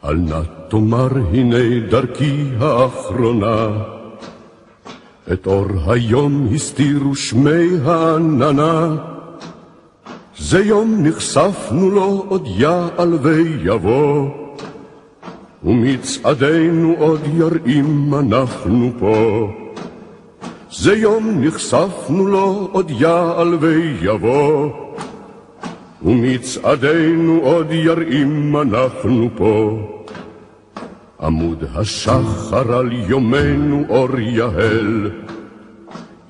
אל נא תאמר הנה דרכי האחרונה, את אור היום הסתירו שמי העננה. זה יום נחשפנו לו עוד יעל ויבוא, ומצעדינו עוד יראים אנחנו פה. זה יום נחשפנו לו עוד יעל ויבוא, ומצעדינו עוד יראים אנחנו פה. עמוד השחר על יומנו אור יהל,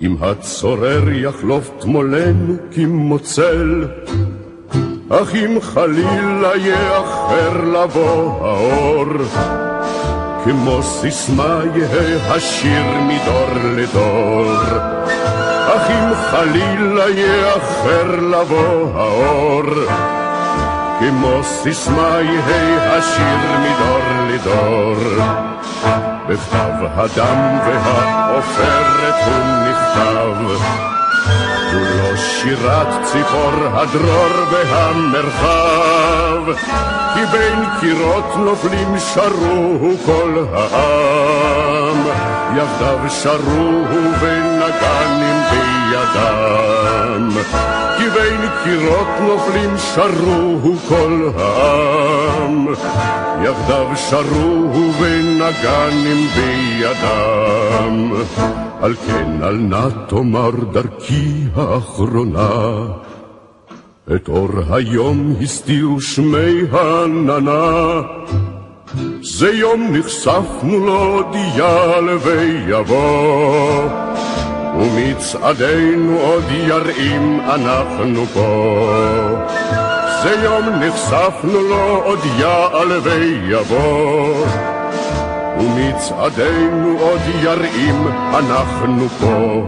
אם הצורר יחלוף תמולנו כמוצל. אך אם חלילה יאחר לבוא האור, כמו סיסמה יהא השיר מדור לדור. אך אם חלילה יאחר לבוא האור, כמו סיסמה יהא השיר מדור לדור. בכתב הדם והעופרת הוא נכתב, כולו שירת ציפור הדרור והמרחב. כי בין קירות נופלים שרוהו כל העם, יחדיו שרוהו ונגנים בידם. כי בין קירות נופלים שרוהו כל העם, יחדיו שרוהו ונגנים בידם. על כן אל נא תאמר דרכי האחרונה, את אור היום הסתירו שמי העננה. זה יום נחשפנו לו יעל ויבוא, ומצעדינו עוד יראים אנחנו פה. זה יום נחשפנו לו עוד יעל ויבוא, ומצעדינו עוד יראים אנחנו פה.